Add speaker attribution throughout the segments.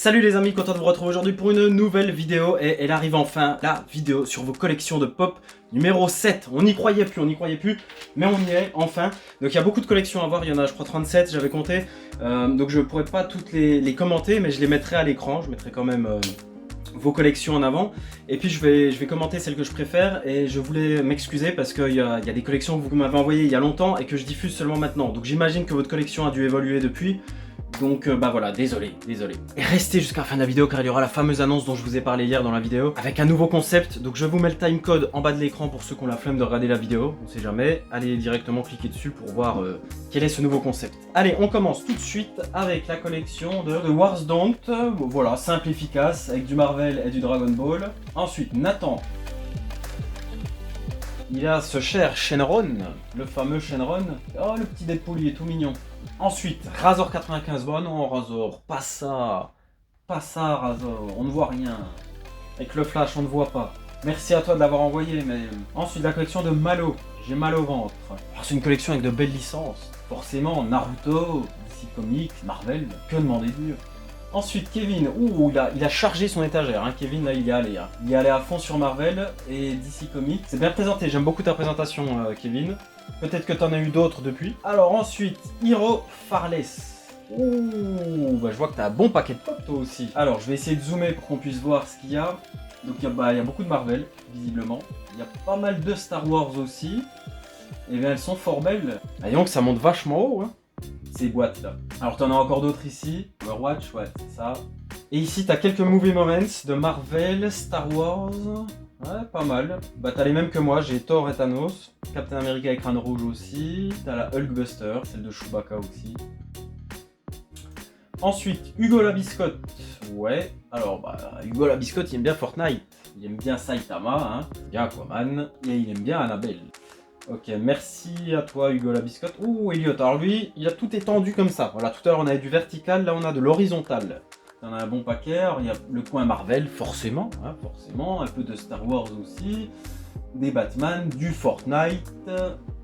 Speaker 1: Salut les amis, content de vous retrouver aujourd'hui pour une nouvelle vidéo et elle arrive enfin, la vidéo sur vos collections de pop numéro 7. On n'y croyait plus, mais on y est enfin. Donc il y a beaucoup de collections à voir, il y en a je crois 37, j'avais compté. Donc je ne pourrais pas toutes les commenter, mais je les mettrai à l'écran, je mettrai quand même vos collections en avant. Et puis je vais commenter celles que je préfère et je voulais m'excuser parce qu'il y a des collections que vous m'avez envoyées il y a longtemps et que je diffuse seulement maintenant. Donc j'imagine que votre collection a dû évoluer depuis. Donc bah voilà, désolé. Et restez jusqu'à la fin de la vidéo car il y aura la fameuse annonce dont je vous ai parlé hier dans la vidéo avec un nouveau concept. Donc je vous mets le timecode en bas de l'écran pour ceux qui ont la flemme de regarder la vidéo, on sait jamais. Allez directement cliquer dessus pour voir quel est ce nouveau concept. Allez, on commence tout de suite avec la collection de Wars Don't. Voilà, simple, efficace, avec du Marvel et du Dragon Ball. Ensuite, Nathan. Il a ce cher Shenron, le fameux Shenron. Oh, le petit Deadpool, il est tout mignon. Ensuite, Razor 95. Bon non, Razor, pas ça, Razor, on ne voit rien. Avec le flash, on ne voit pas. Merci à toi de l'avoir envoyé, mais... Ensuite, la collection de Malo. J'ai mal au ventre. Oh, c'est une collection avec de belles licences. Forcément, Naruto, DC Comics, Marvel, que demander de mieux. Ensuite, Kevin, il a chargé son étagère, hein. Kevin, là, il y est allé. Hein. Il y est allé à fond sur Marvel et DC Comics. C'est bien présenté, j'aime beaucoup ta présentation, Kevin. Peut-être que t'en as eu d'autres depuis. Alors ensuite, Hiro Farless. Ouh, bah je vois que t'as un bon paquet de pop toi aussi. Alors, je vais essayer de zoomer pour qu'on puisse voir ce qu'il y a. Donc, il y a beaucoup de Marvel, visiblement. Il y a pas mal de Star Wars aussi. Et bien, elles sont fort belles. Ah, donc, ça monte vachement haut, hein. Ces boîtes là. Alors t'en as encore d'autres ici, Overwatch, ouais, c'est ça. Et ici t'as quelques movie moments de Marvel, Star Wars, ouais, pas mal. Bah t'as les mêmes que moi, j'ai Thor et Thanos, Captain America avec crâne rouge aussi, t'as la Hulkbuster, celle de Chewbacca aussi. Ensuite, Hugo la Biscotte, ouais, alors bah Hugo la Biscotte il aime bien Fortnite, il aime bien Saitama, hein, bien Aquaman, et il aime bien Annabelle. Ok, merci à toi Hugo la Biscotte. Ouh, Elliot, alors lui, il a tout étendu comme ça. Voilà, tout à l'heure on avait du vertical, là on a de l'horizontal. On a un bon paquet, alors, il y a le coin Marvel, forcément, hein, forcément, un peu de Star Wars aussi, des Batman, du Fortnite.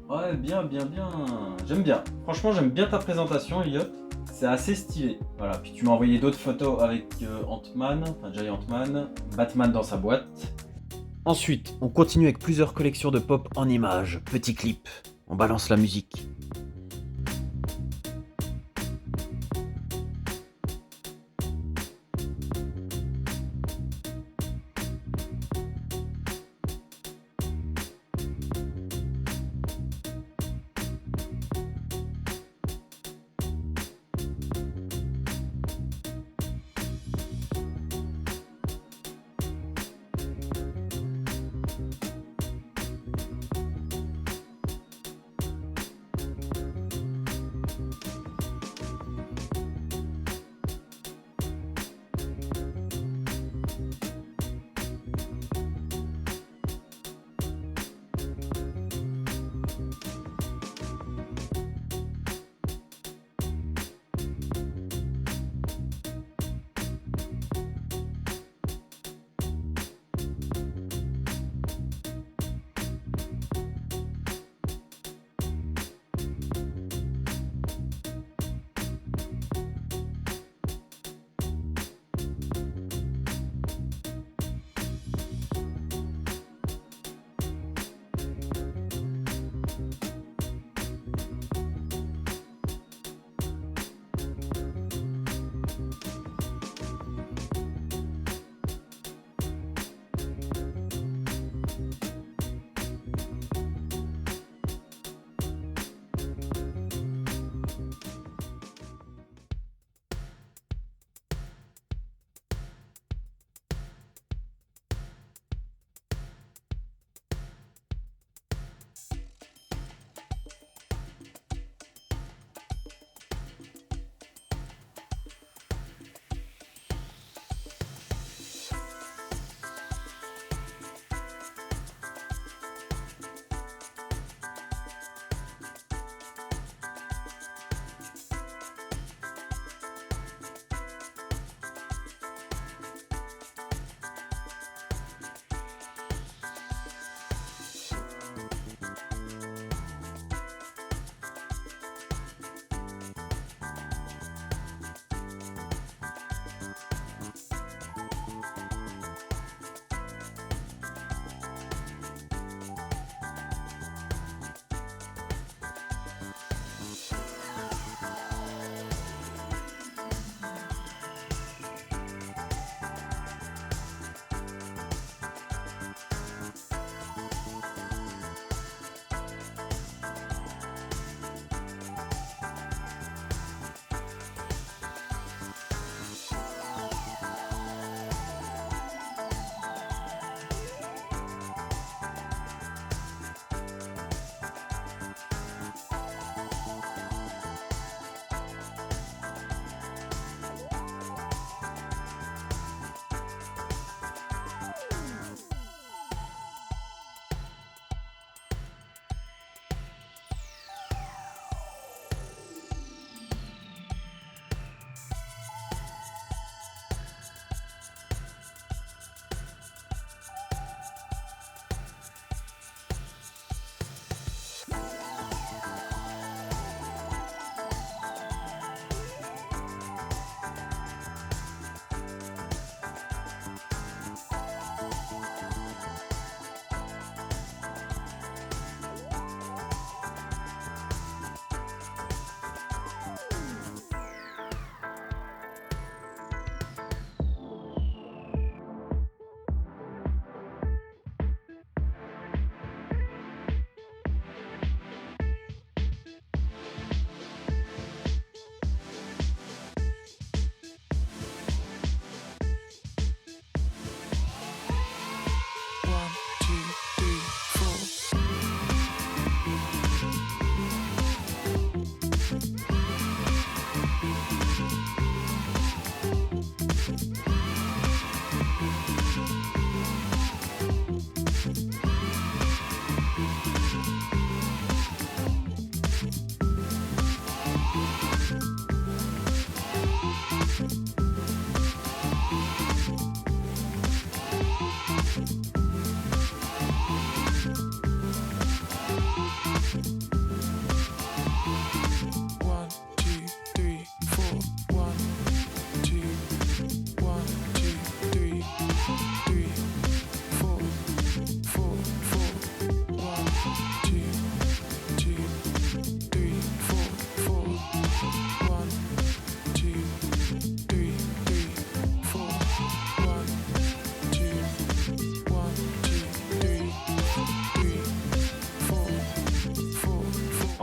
Speaker 1: Ouais, bien. J'aime bien. Franchement, j'aime bien ta présentation, Elliot. C'est assez stylé. Voilà, puis tu m'as envoyé d'autres photos avec Ant-Man, enfin Giant Man, Batman dans sa boîte. Ensuite, on continue avec plusieurs collections de pop en images, petits clips. On balance la musique.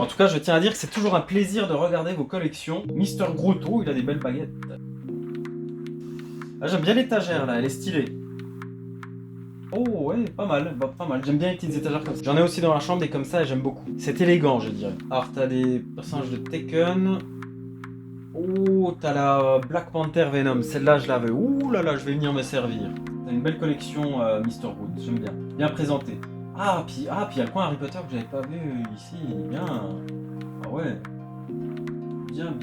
Speaker 1: tout cas, je tiens à dire que c'est toujours un plaisir de regarder vos collections. Mister Groot, oh, il a des belles baguettes. Ah, j'aime bien l'étagère là, elle est stylée. Oh ouais, pas mal, bah, pas mal. J'aime bien les petites étagères comme ça. J'en ai aussi dans la chambre des comme ça et j'aime beaucoup. C'est élégant, je dirais. Alors, t'as des personnages de Tekken. Oh, t'as la Black Panther Venom. Celle-là, je l'avais. Ouh là là, je vais venir me servir. T'as une belle collection, Mr. Wood. J'aime bien. Bien présenté. Puis il y a le coin Harry Potter que j'avais pas vu ici. Bien. Ah ouais. Bien.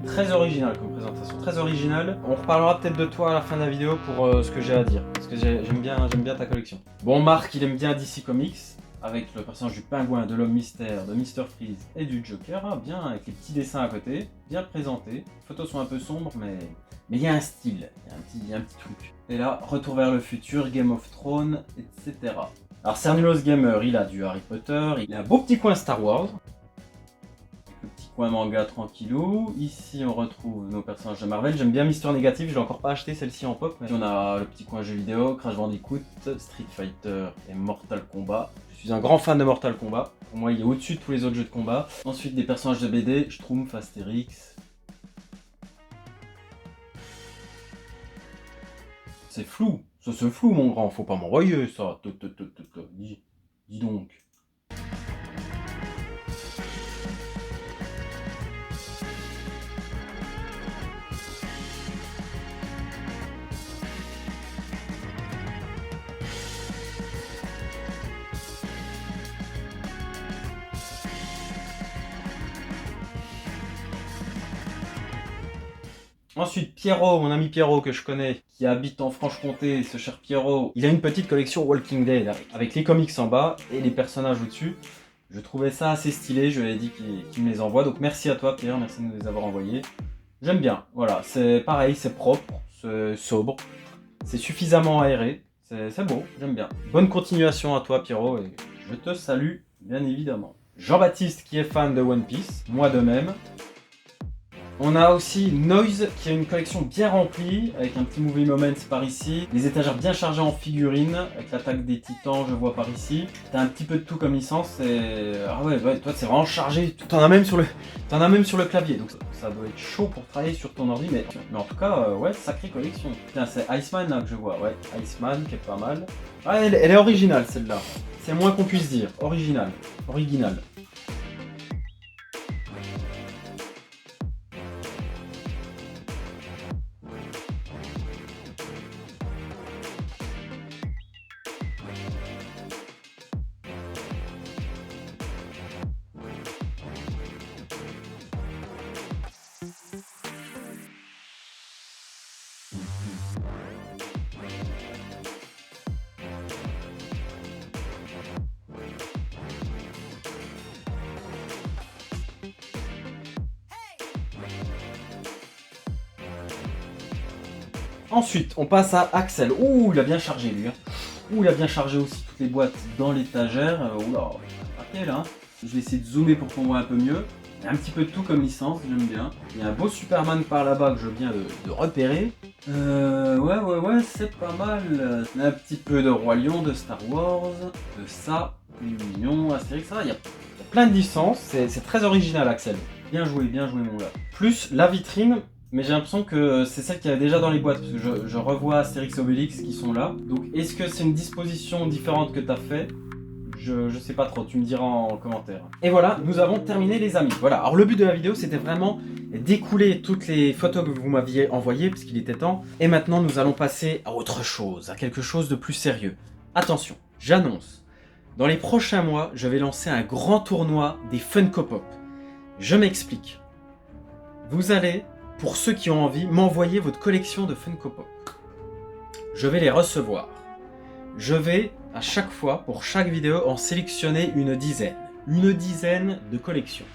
Speaker 1: Très original comme présentation, très original. On reparlera peut-être de toi à la fin de la vidéo pour ce que j'ai à dire, parce que j'aime bien ta collection. Bon, Marc, il aime bien DC Comics, avec le personnage du pingouin, de l'homme mystère, de Mr. Freeze et du Joker, ah, bien, avec les petits dessins à côté, bien présentés. Les photos sont un peu sombres, mais il y a un style, il y a un petit truc. Et là, Retour vers le futur, Game of Thrones, etc. Alors, Cernulos Gamer, il a du Harry Potter, il a un beau petit coin Star Wars. Coin manga tranquillou. Ici on retrouve nos personnages de Marvel. J'aime bien Mister Négatif, je l'ai encore pas acheté celle-ci en pop. Mais on a le petit coin jeux vidéo, Crash Bandicoot, Street Fighter et Mortal Kombat. Je suis un grand fan de Mortal Kombat. Pour moi il est au-dessus de tous les autres jeux de combat. Ensuite des personnages de BD, Schtroumpf, Astérix. C'est flou, ça c'est flou mon grand, faut pas m'envoyer ça. Dis donc. Ensuite, Pierrot, mon ami Pierrot que je connais, qui habite en Franche-Comté, ce cher Pierrot, il a une petite collection Walking Dead avec les comics en bas et les personnages au-dessus. Je trouvais ça assez stylé, je lui ai dit qu'il me les envoie, donc merci à toi Pierre, merci de nous les avoir envoyés. J'aime bien, voilà, c'est pareil, c'est propre, c'est sobre, c'est suffisamment aéré, c'est beau, j'aime bien. Bonne continuation à toi Pierrot et je te salue bien évidemment. Jean-Baptiste qui est fan de One Piece, moi de même. On a aussi Noise qui a une collection bien remplie avec un petit movie moments par ici, des étagères bien chargées en figurines avec l'attaque des titans, je vois par ici. T'as un petit peu de tout comme licence et ah ouais, toi c'est vraiment chargé. T'en as même sur le clavier, donc ça doit être chaud pour travailler sur ton ordi, mais en tout cas ouais, sacrée collection. Tiens, c'est Iceman là que je vois, ouais, Iceman qui est pas mal. Ah, elle est originale celle-là. C'est moins qu'on puisse dire, original. Ensuite, on passe à Axel. Ouh, il a bien chargé lui. Ouh, il a bien chargé aussi toutes les boîtes dans l'étagère. Oula, paquet là. Je vais essayer de zoomer pour qu'on voit un peu mieux. Il y a un petit peu de tout comme licence, j'aime bien. Il y a un beau Superman par là-bas que je viens de repérer. Ouais, c'est pas mal. Un petit peu de Roi Lion, de Star Wars, de ça, mignon, Astérix, ça. Il y a plein de licences. C'est très original, Axel. Bien joué, mon gars. Plus la vitrine. Mais j'ai l'impression que c'est celle qu'il y a déjà dans les boîtes, parce que je revois Astérix et Obélix qui sont là. Donc est-ce que c'est une disposition différente que tu as fait ? Je sais pas trop, tu me diras en commentaire. Et voilà, nous avons terminé les amis. Voilà, alors le but de la vidéo c'était vraiment d'écouler toutes les photos que vous m'aviez envoyées, parce qu'il était temps. Et maintenant nous allons passer à autre chose, à quelque chose de plus sérieux. Attention, j'annonce, dans les prochains mois, je vais lancer un grand tournoi des Funko Pop. Je m'explique. Vous allez... Pour ceux qui ont envie, m'envoyer votre collection de Funko Pop. Je vais les recevoir. Je vais, à chaque fois, pour chaque vidéo, en sélectionner une dizaine. Une dizaine de collections.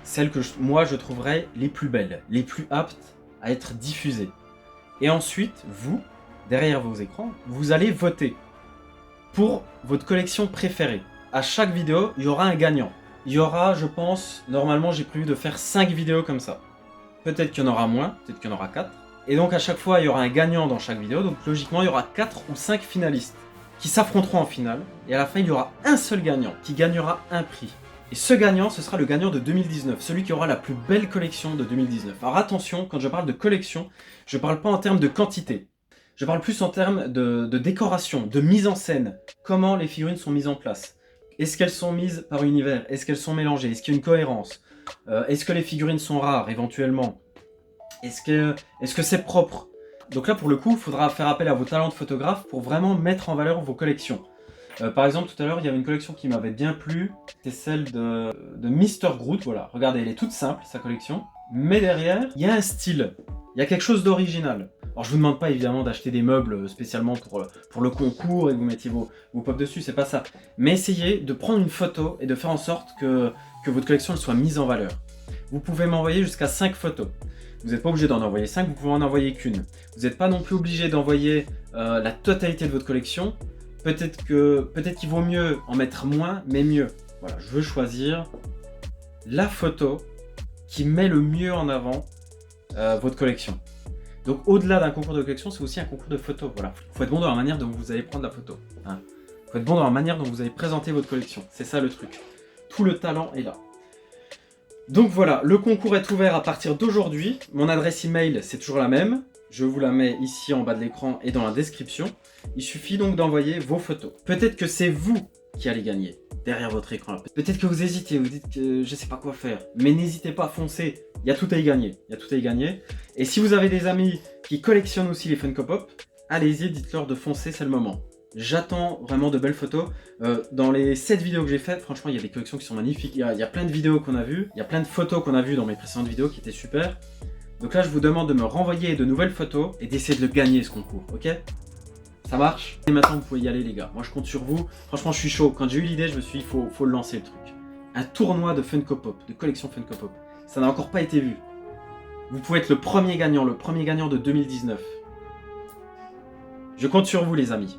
Speaker 1: Celles que moi je trouverais les plus belles, les plus aptes à être diffusées. Et ensuite, vous, derrière vos écrans, vous allez voter pour votre collection préférée. À chaque vidéo, il y aura un gagnant. Il y aura, je pense, normalement j'ai prévu de faire 5 vidéos comme ça. Peut-être qu'il y en aura moins, peut-être qu'il y en aura 4. Et donc à chaque fois, il y aura un gagnant dans chaque vidéo. Donc logiquement, il y aura 4 ou 5 finalistes qui s'affronteront en finale. Et à la fin, il y aura un seul gagnant qui gagnera un prix. Et ce gagnant, ce sera le gagnant de 2019, celui qui aura la plus belle collection de 2019. Alors attention, quand je parle de collection, je parle pas en termes de quantité. Je parle plus en termes de décoration, de mise en scène. Comment les figurines sont mises en place. Est-ce qu'elles sont mises par univers? Est-ce qu'elles sont mélangées? Est-ce qu'il y a une cohérence? Est-ce que les figurines sont rares, éventuellement? Est-ce que c'est propre? Donc là, pour le coup, il faudra faire appel à vos talents de photographe pour vraiment mettre en valeur vos collections. Par exemple, tout à l'heure, il y avait une collection qui m'avait bien plu. C'est celle de Mr. Groot. Voilà, regardez, elle est toute simple, sa collection. Mais derrière, il y a un style. Il y a quelque chose d'original. Alors, je vous demande pas, évidemment, d'acheter des meubles spécialement pour le concours et que vous mettiez vos pop dessus, c'est pas ça. Mais essayez de prendre une photo et de faire en sorte que votre collection elle soit mise en valeur. Vous pouvez m'envoyer jusqu'à 5 photos. Vous n'êtes pas obligé d'en envoyer 5, vous pouvez en envoyer qu'une. Vous n'êtes pas non plus obligé d'envoyer la totalité de votre collection. Peut-être qu'il vaut mieux en mettre moins, mais mieux. Voilà, je veux choisir la photo qui met le mieux en avant votre collection. Donc au-delà d'un concours de collection, c'est aussi un concours de photos. Voilà, il faut être bon dans la manière dont vous allez prendre la photo. Il faut être bon dans la manière dont vous allez présenter votre collection. C'est ça le truc. Tout le talent est là. Donc voilà, le concours est ouvert à partir d'aujourd'hui. Mon adresse email, c'est toujours la même. Je vous la mets ici en bas de l'écran et dans la description. Il suffit donc d'envoyer vos photos. Peut-être que c'est vous qui allez gagner derrière votre écran. Peut-être que vous hésitez, vous dites que je sais pas quoi faire. Mais n'hésitez pas à foncer, il y a tout à y gagner. Il y a tout à y gagner. Et si vous avez des amis qui collectionnent aussi les Funko Pop, allez-y, dites-leur de foncer, c'est le moment. J'attends vraiment de belles photos. Dans les 7 vidéos que j'ai faites, franchement, il y a des collections qui sont magnifiques. Il y a plein de vidéos qu'on a vues. Il y a plein de photos qu'on a vues dans mes précédentes vidéos qui étaient super. Donc là, je vous demande de me renvoyer de nouvelles photos et d'essayer de le gagner, ce concours, ok? Ça marche? Et maintenant, vous pouvez y aller, les gars. Moi, je compte sur vous. Franchement, je suis chaud. Quand j'ai eu l'idée, je me suis dit, faut le lancer, le truc. Un tournoi de Funko Pop, de collection Funko Pop. Ça n'a encore pas été vu. Vous pouvez être le premier gagnant de 2019. Je compte sur vous, les amis.